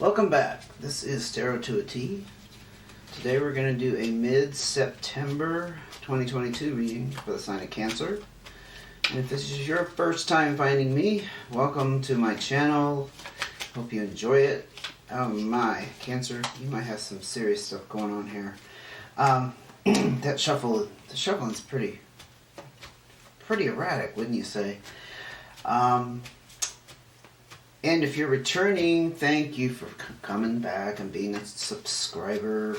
Welcome back. This is Tarot to a T. Today we're going to do a mid-September 2022 reading for the sign of Cancer. And if this is your first time finding me, welcome to my channel. Hope you enjoy it. Oh my, Cancer, you might have some serious stuff going on here. The shuffling's pretty erratic, wouldn't you say? And if you're returning, thank you for coming back and being a subscriber,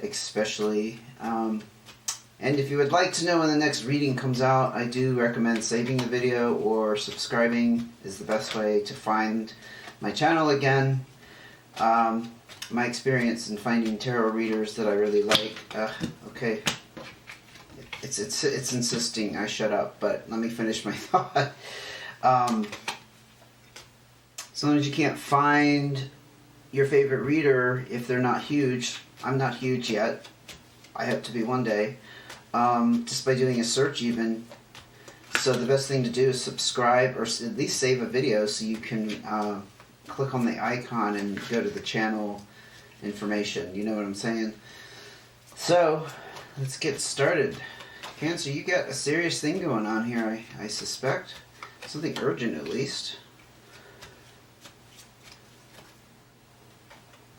especially. And if you would like to know when the next reading comes out, I do recommend saving the video or subscribing is the best way to find my channel again. My experience in finding tarot readers that I really like. Okay. It's insisting I shut up, but let me finish my thought. Sometimes you can't find your favorite reader if they're not huge. I'm not huge yet. I hope to be one day. Just by doing a search even. So the best thing to do is subscribe or at least save a video so you can click on the icon and go to the channel information. You know what I'm saying? So let's get started. Cancer, you got a serious thing going on here, I suspect. Something urgent at least.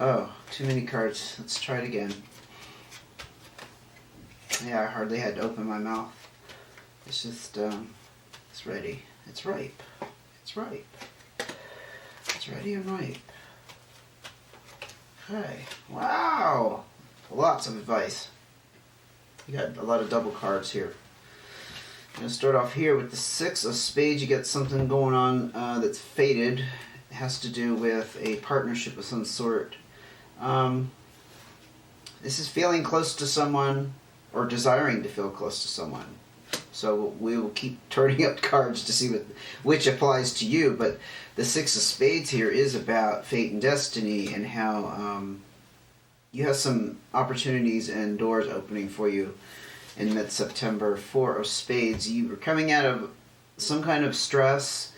Oh, too many cards. Let's try it again. Yeah, I hardly had to open my mouth. It's just, it's ready. It's ripe. It's ripe. It's ready and ripe. Okay. Wow! Lots of advice. You got a lot of double cards here. I'm going to start off here with the Six of Spades. You got something going on that's fated. It has to do with a partnership of some sort. This is feeling close to someone or desiring to feel close to someone. So we will keep turning up cards to see which applies to you. But the Six of Spades here is about fate and destiny and how you have some opportunities and doors opening for you in mid-September. Four of Spades. You were coming out of some kind of stress.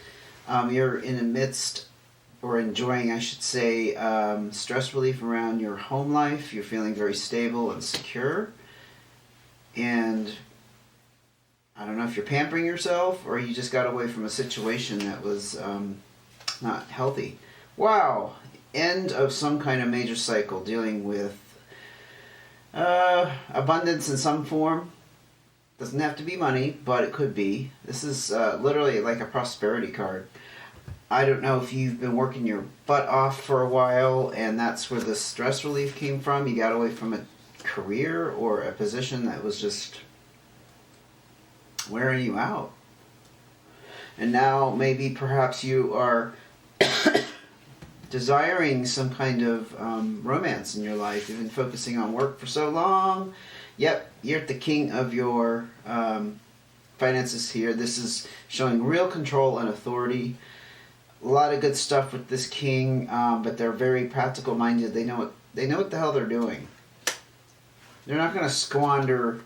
You're in the midst or enjoying, I should say, stress relief around your home life. You're feeling very stable and secure. And I don't know if you're pampering yourself or you just got away from a situation that was not healthy. Wow. End of some kind of major cycle dealing with abundance in some form. Doesn't have to be money, but it could be. This is literally like a prosperity card. I don't know if you've been working your butt off for a while and that's where the stress relief came from. You got away from a career or a position that was just wearing you out. And now maybe perhaps you are desiring some kind of romance in your life. You've been focusing on work for so long. Yep, you're at the king of your finances here. This is showing real control and authority. A lot of good stuff with this king, but they're very practical minded. They know what the hell they're doing. They're not going to squander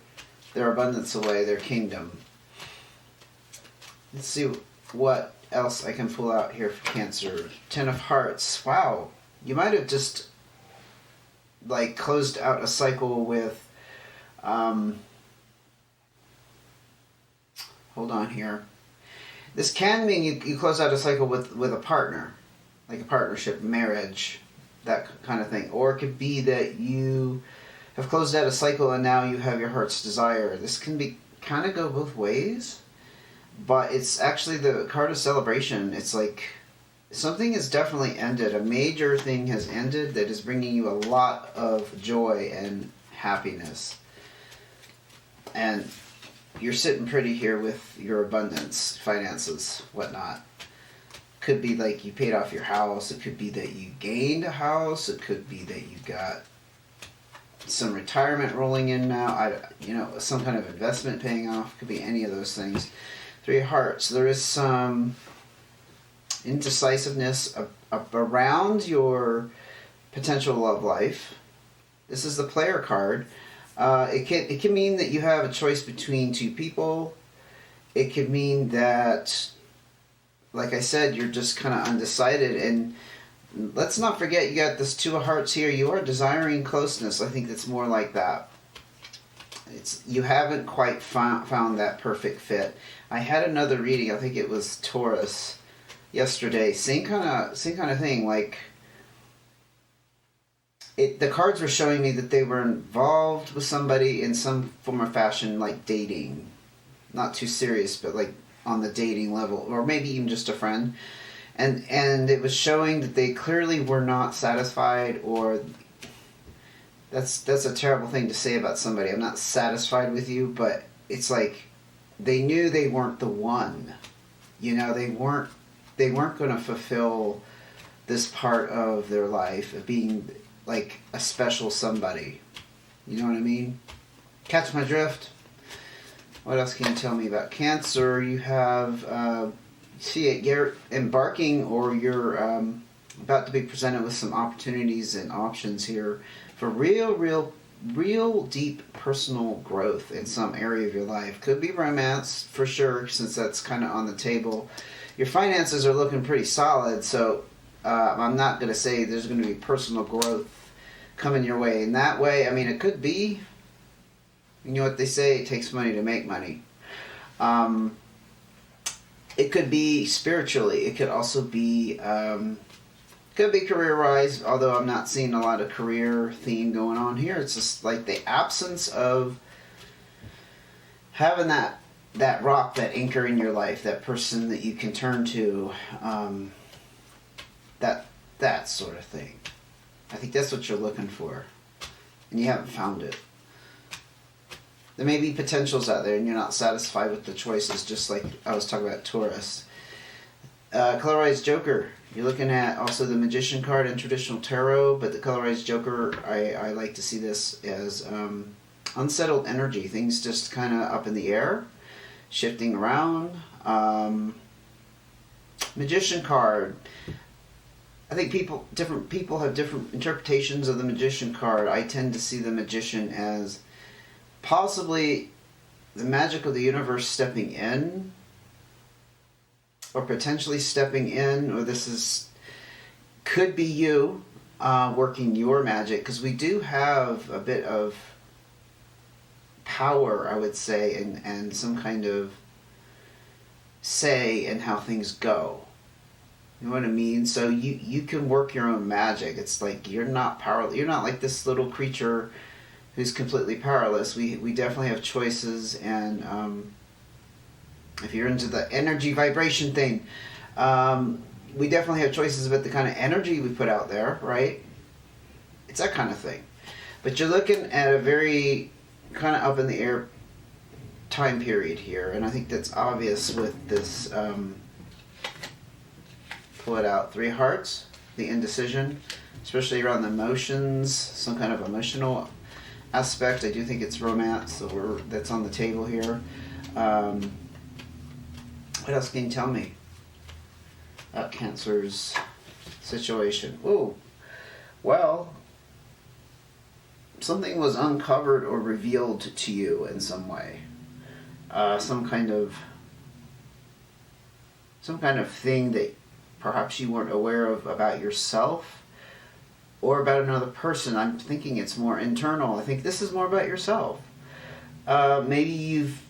their abundance away, their kingdom. Let's see what else I can pull out here for Cancer. Ten of Hearts. Wow, you might have just like closed out a cycle with. Hold on here. This can mean you close out a cycle with a partner, like a partnership, marriage, that kind of thing. Or it could be that you have closed out a cycle and now you have your heart's desire. This can be kind of go both ways, but it's actually the card of celebration. It's like something has definitely ended. A major thing has ended that is bringing you a lot of joy and happiness. And you're sitting pretty here with your abundance, finances, whatnot. Could be like you paid off your house. It could be that you gained a house. It could be that you got some retirement rolling in now. Some kind of investment paying off. Could be any of those things. Three of Hearts. There is some indecisiveness around your potential love life. This is the Player card. It can mean that you have a choice between two people. It could mean that, like I said, you're just kind of undecided, and let's not forget you got this Two of Hearts here. You are desiring closeness. I think it's more like that. You haven't quite found that perfect fit. I had another reading. I think it was Taurus yesterday. Same kind of thing. Like the cards were showing me that they were involved with somebody in some form or fashion, like dating. Not too serious, but like on the dating level, or maybe even just a friend. And it was showing that they clearly were not satisfied, or that's a terrible thing to say about somebody. I'm not satisfied with you, but it's like they knew they weren't the one. You know, they weren't going to fulfill this part of their life of being like a special somebody. You know what I mean? Catch my drift? What else can you tell me about Cancer? You have, see it, you're embarking, or you're about to be presented with some opportunities and options here for real deep personal growth in some area of your life. Could be romance, for sure, since that's kind of on the table. Your finances are looking pretty solid, so I'm not going to say there's going to be personal growth coming your way in that way. I mean, it could be. You know what they say, it takes money to make money. It could be spiritually. It could also be career-wise, although I'm not seeing a lot of career theme going on here. It's just like the absence of having that rock, that anchor in your life, that person that you can turn to, that sort of thing. I think that's what you're looking for, and you haven't found it. There may be potentials out there and you're not satisfied with the choices, just like I was talking about Taurus. Colorized Joker. You're looking at also the Magician card in traditional tarot, but the Colorized Joker, I like to see this as unsettled energy. Things just kind of up in the air, shifting around. Magician card. I think different people have different interpretations of the Magician card. I tend to see the Magician as possibly the magic of the universe stepping in, or potentially stepping in, or could be you working your magic, because we do have a bit of power, I would say, and some kind of say in how things go. You know what I mean? So you can work your own magic. It's like you're not powerless. You're not like this little creature who's completely powerless. We definitely have choices, and if you're into the energy vibration thing, we definitely have choices about the kind of energy we put out there, right? It's that kind of thing. But you're looking at a very kind of up in the air time period here, and I think that's obvious with this, pull it out, Three of Hearts, the indecision, especially around the emotions, some kind of emotional aspect. I do think it's romance, so that's on the table here. What else can you tell me about Cancer's situation? Oh, well, something was uncovered or revealed to you in some way. Some kind of thing that perhaps you weren't aware of about yourself or about another person. I'm thinking it's more internal. I think this is more about yourself. Maybe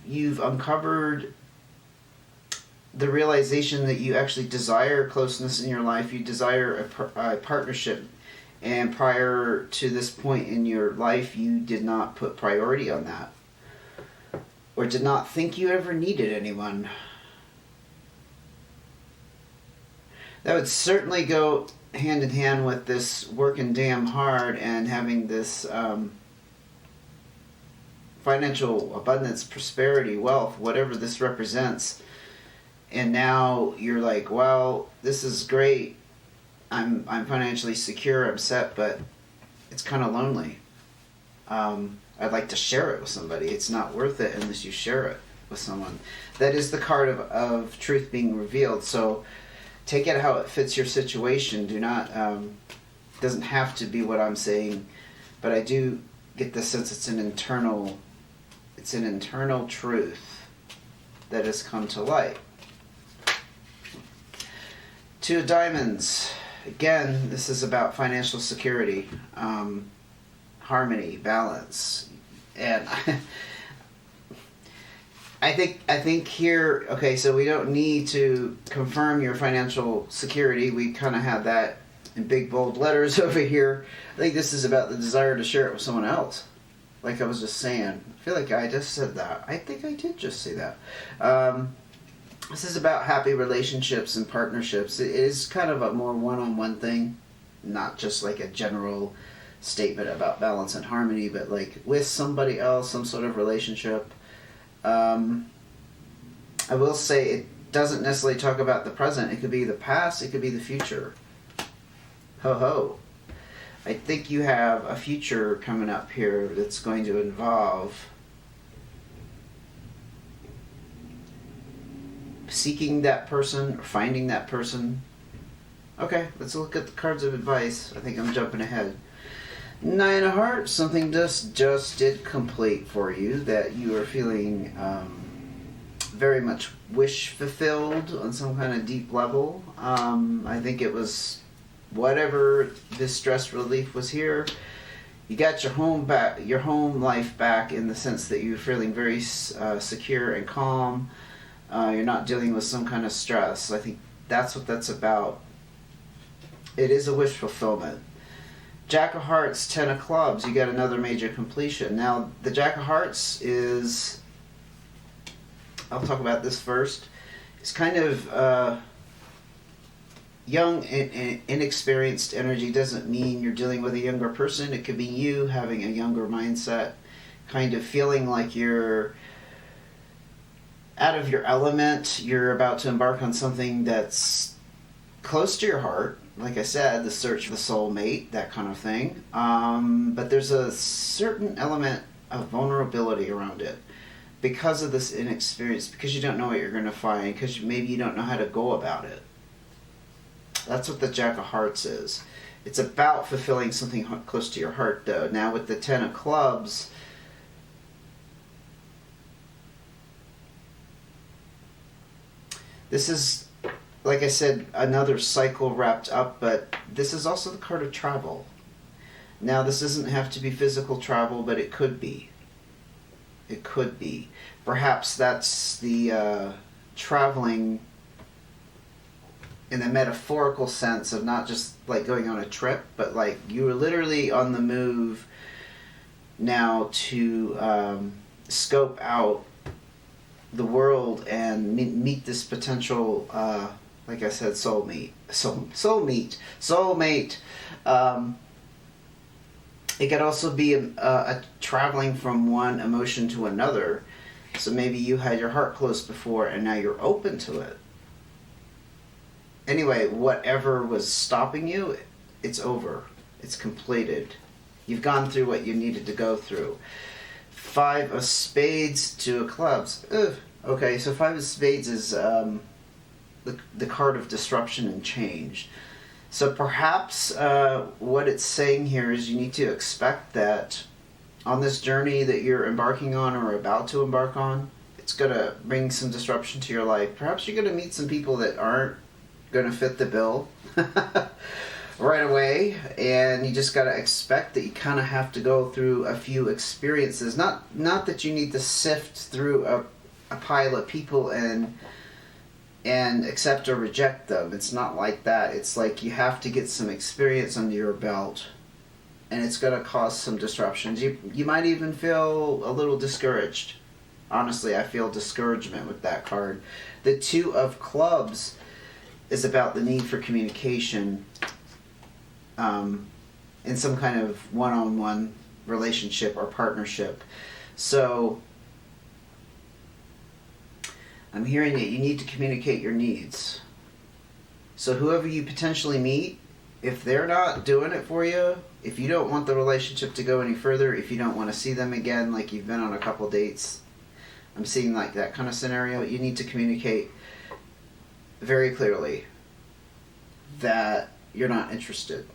you've uncovered the realization that you actually desire closeness in your life. You desire a partnership, and prior to this point in your life, you did not put priority on that, or did not think you ever needed anyone. That would certainly go hand in hand with this working damn hard and having this financial abundance, prosperity, wealth, whatever this represents. And now you're like, well, this is great. I'm financially secure, I'm set, but it's kind of lonely. I'd like to share it with somebody. It's not worth it unless you share it with someone. That is the card of truth being revealed. So take it how it fits your situation. Do not, doesn't have to be what I'm saying, but I do get the sense it's an internal truth that has come to light. Two of Diamonds. again, this is about financial security, harmony, balance, and I think here, okay, so we don't need to confirm your financial security. We kind of have that in big bold letters over here. I think this is about the desire to share it with someone else. Like I was just saying, I feel like I just said that. I think I did just say that. This is about happy relationships and partnerships. It is kind of a more one-on-one thing, not just like a general statement about balance and harmony, but like with somebody else, some sort of relationship. I will say it doesn't necessarily talk about the present. It could be the past. It could be the future. Ho ho. I think you have a future coming up here that's going to involve seeking that person or finding that person. Okay, let's look at the cards of advice. I think I'm jumping ahead. Nine of Hearts, something just did complete for you that you are feeling very much wish fulfilled on some kind of deep level. I think it was whatever this stress relief was here. You got your home back, your home life back, in the sense that you're feeling very secure and calm. You're not dealing with some kind of stress. I think that's what that's about. It is a wish fulfillment. Jack of Hearts, Ten of Clubs, you got another major completion. Now, the Jack of Hearts is, I'll talk about this first, it's kind of young and inexperienced energy. Doesn't mean you're dealing with a younger person. It could be you having a younger mindset, kind of feeling like you're out of your element. You're about to embark on something that's close to your heart. Like I said, the search for the soulmate, that kind of thing. But there's a certain element of vulnerability around it because of this inexperience, because you don't know what you're going to find, because maybe you don't know how to go about it. That's what the Jack of Hearts is. It's about fulfilling something close to your heart, though. Now, with the Ten of Clubs, this is, like I said, another cycle wrapped up, but this is also the card of travel. Now, this doesn't have to be physical travel, but it could be. It could be. Perhaps that's the traveling in the metaphorical sense of not just like going on a trip, but like you were literally on the move now to scope out the world and meet this potential, like I said, soulmate. It could also be a traveling from one emotion to another. So maybe you had your heart closed before and now you're open to it. Anyway, whatever was stopping you, it's over. It's completed. You've gone through what you needed to go through. Five of Spades, Two of Clubs. Ugh. Okay, so Five of Spades is the card of disruption and change. So perhaps what it's saying here is you need to expect that on this journey that you're embarking on or about to embark on, it's going to bring some disruption to your life. Perhaps you're going to meet some people that aren't going to fit the bill right away, and you just got to expect that you kind of have to go through a few experiences. Not that you need to sift through a pile of people and accept or reject them. It's not like that. It's like you have to get some experience under your belt, and it's going to cause some disruptions. You might even feel a little discouraged. Honestly, I feel discouragement with that card. The Two of Clubs is about the need for communication in some kind of one-on-one relationship or partnership. So I'm hearing that you need to communicate your needs. So whoever you potentially meet, if they're not doing it for you, if you don't want the relationship to go any further, if you don't want to see them again, like you've been on a couple dates, I'm seeing like that kind of scenario, you need to communicate very clearly that you're not interested.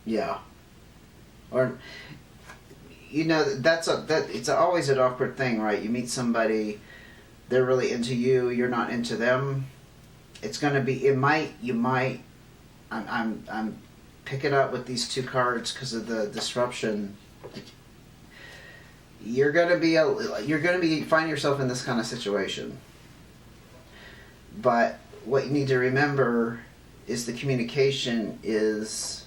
Yeah. Or, you know, it's always an awkward thing, right? You meet somebody, they're really into you, you're not into them. it's going to be, I'm picking up with these two cards because of the disruption. You're going to be find yourself in this kind of situation. But what you need to remember is the communication is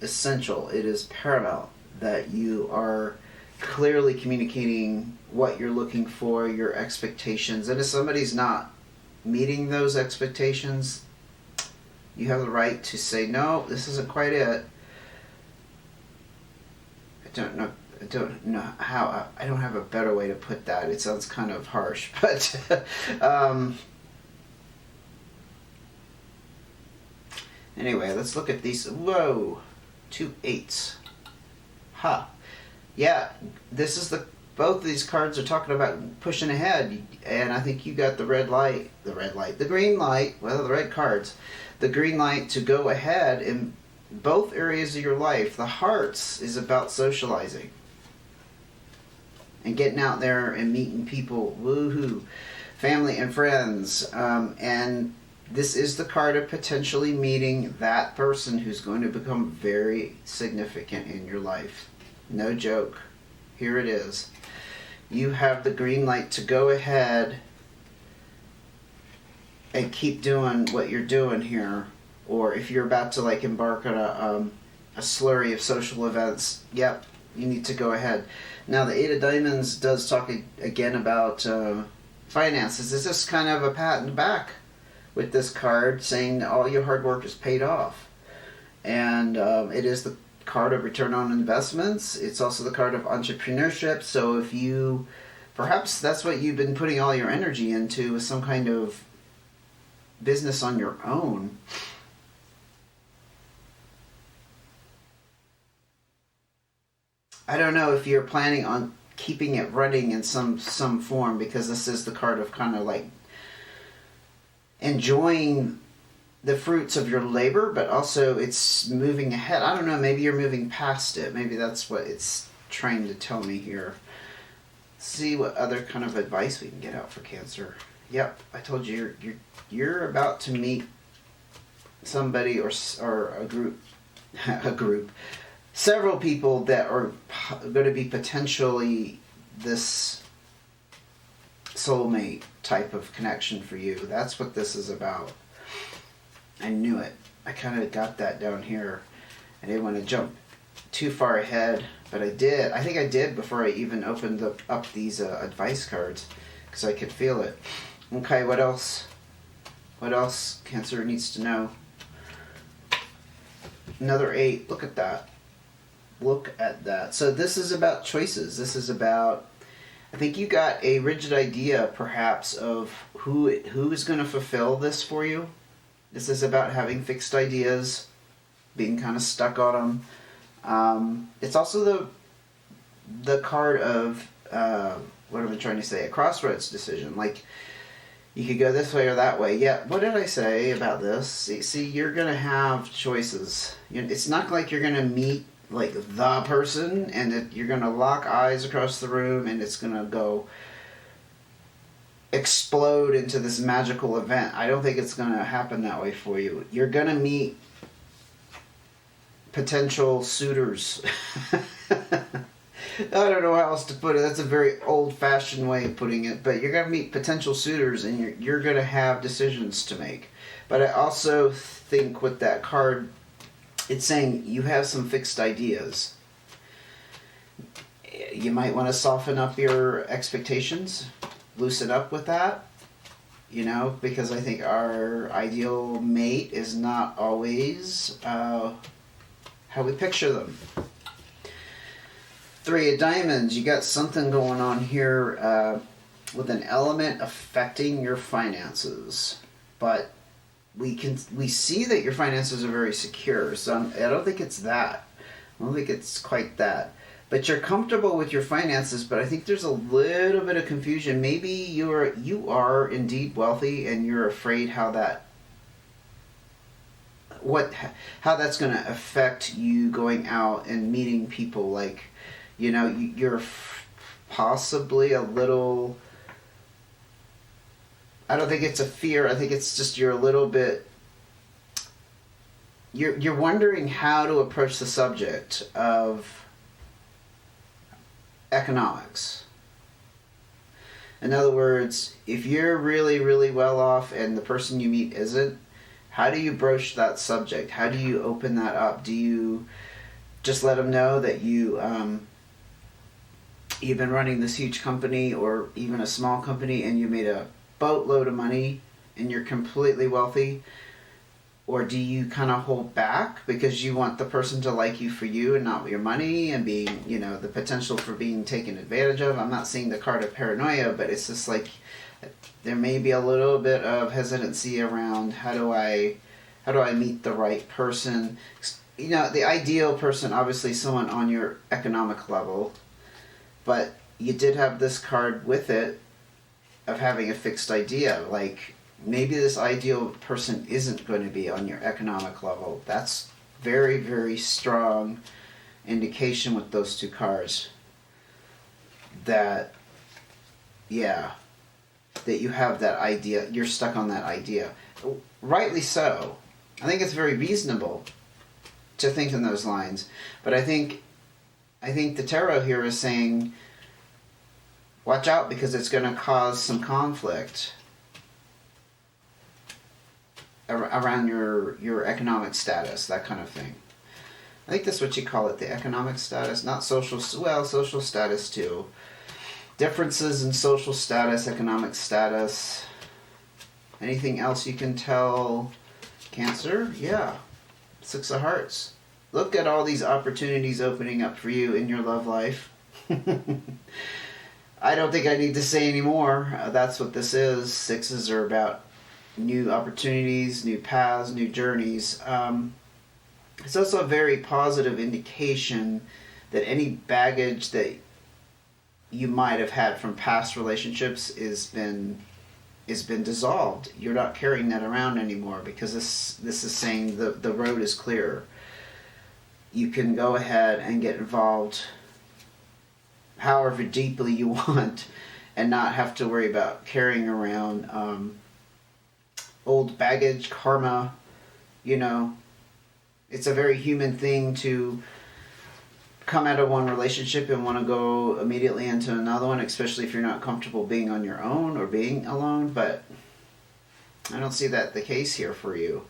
essential. It is paramount that you are clearly communicating what you're looking for, your expectations. And if somebody's not meeting those expectations, you have the right to say, no, this isn't quite it. I don't know how, I don't have a better way to put that. It sounds kind of harsh, but anyway, let's look at these. Whoa, 2 8s. Huh. Yeah, this is both these cards are talking about pushing ahead, and I think you got the green light, well, the red cards, the green light to go ahead in both areas of your life. The hearts is about socializing and getting out there and meeting people, woohoo, family and friends, and this is the card of potentially meeting that person who's going to become very significant in your life. No joke. Here it is. You have the green light to go ahead and keep doing what you're doing here. Or if you're about to like embark on a slurry of social events, yep, you need to go ahead. Now the 8 of Diamonds does talk again about finances. This is kind of a pat in the back with this card saying that all your hard work is paid off. And it is the card of return on investments. It's also the card of entrepreneurship. So if you, perhaps that's what you've been putting all your energy into, is some kind of business on your own. I don't know if you're planning on keeping it running in some form, because this is the card of kind of like enjoying the fruits of your labor, but also it's moving ahead. I don't know, maybe you're moving past it. Maybe that's what it's trying to tell me here. See what other kind of advice we can get out for Cancer. Yep, I told you you're about to meet somebody or a group, several people that are going to be potentially this soulmate type of connection for you. That's what this is about. I knew it. I kind of got that down here. I didn't want to jump too far ahead, but I did. I think I did before I even opened up these advice cards, because I could feel it. Okay, what else? What else Cancer needs to know? Another 8. Look at that. Look at that. So this is about choices. This is about, I think you got a rigid idea perhaps of who is going to fulfill this for you. This is about having fixed ideas, being kind of stuck on them. It's also the card of, what am I trying to say? A crossroads decision. Like, you could go this way or that way. Yeah, what did I say about this? See, you're going to have choices. It's not like you're going to meet like the person and that you're going to lock eyes across the room and it's going to go explode into this magical event. I don't think it's going to happen that way for you. You're going to meet potential suitors. I don't know how else to put it. That's a very old-fashioned way of putting it. But you're going to meet potential suitors and you're going to have decisions to make. But I also think with that card, it's saying you have some fixed ideas. You might want to soften up your expectations. Loosen up with that, because I think our ideal mate is not always how we picture them. 3 of Diamonds, you got something going on here with an element affecting your finances, but we see that your finances are very secure, so I don't think it's that. I don't think it's quite that. But you're comfortable with your finances, but I think there's a little bit of confusion. Maybe you are indeed wealthy and you're afraid how that's going to affect you going out and meeting people. Like, you're possibly a little I don't think it's a fear. I think it's just you're a little bit. You're wondering how to approach the subject of economics. In other words, if you're really, really well off and the person you meet isn't, how do you broach that subject? How do you open that up? Do you just let them know that you've been running this huge company or even a small company and you made a boatload of money and you're completely wealthy? Or do you kind of hold back because you want the person to like you for you and not your money and being, the potential for being taken advantage of? I'm not seeing the card of paranoia, but it's just like there may be a little bit of hesitancy around how do I meet the right person? The ideal person, obviously someone on your economic level, but you did have this card with it of having a fixed idea, like maybe this ideal person isn't going to be on your economic level. That's very, very strong indication with those two cards that, that you have that idea, you're stuck on that idea. Rightly so. I think it's very reasonable to think in those lines, but I think the tarot here is saying, watch out because it's going to cause some conflict around your economic status, that kind of thing. I think that's what you call it, the economic status, not social, social status too. Differences in social status, economic status. Anything else you can tell, Cancer? Yeah. 6 of Hearts. Look at all these opportunities opening up for you in your love life. I don't think I need to say any more. That's what this is. 6s are about new opportunities, new paths, new journeys. It's also a very positive indication that any baggage that you might have had from past relationships has been dissolved. You're not carrying that around anymore because this is saying the road is clear. You can go ahead and get involved however deeply you want and not have to worry about carrying around old baggage, karma. It's a very human thing to come out of one relationship and want to go immediately into another one, especially if you're not comfortable being on your own or being alone, but I don't see that the case here for you.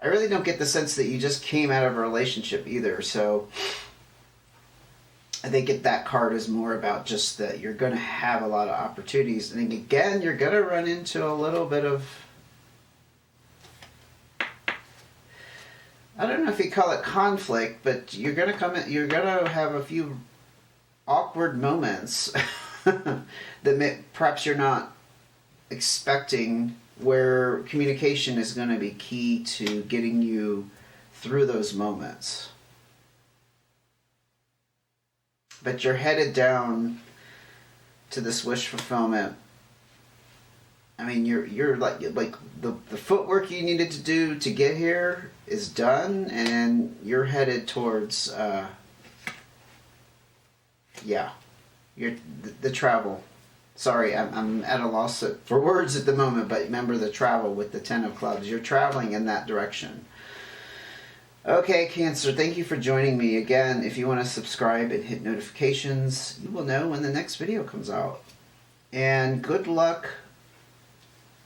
I really don't get the sense that you just came out of a relationship either, so I think that card is more about just that you're going to have a lot of opportunities. And again, you're going to run into a little bit of, I don't know if you call it conflict, but you're going to have a few awkward moments that perhaps you're not expecting, where communication is going to be key to getting you through those moments. But you're headed down to this wish fulfillment. I mean, you're like the footwork you needed to do to get here is done, and you're headed towards the travel. Sorry, I'm at a loss for words at the moment, but remember the travel with the 10 of Clubs. You're traveling in that direction. Okay, Cancer, thank you for joining me. Again, if you want to subscribe and hit notifications, you will know when the next video comes out. And good luck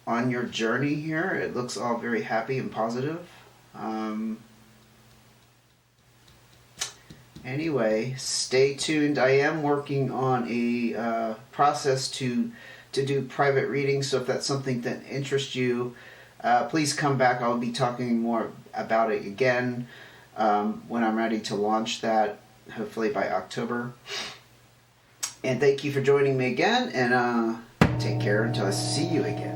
on your journey here. It looks all very happy and positive. Anyway, stay tuned. I am working on a process to do private readings, so if that's something that interests you, please come back. I'll be talking more about it again when I'm ready to launch that, hopefully by October. And thank you for joining me again, and take care until I see you again.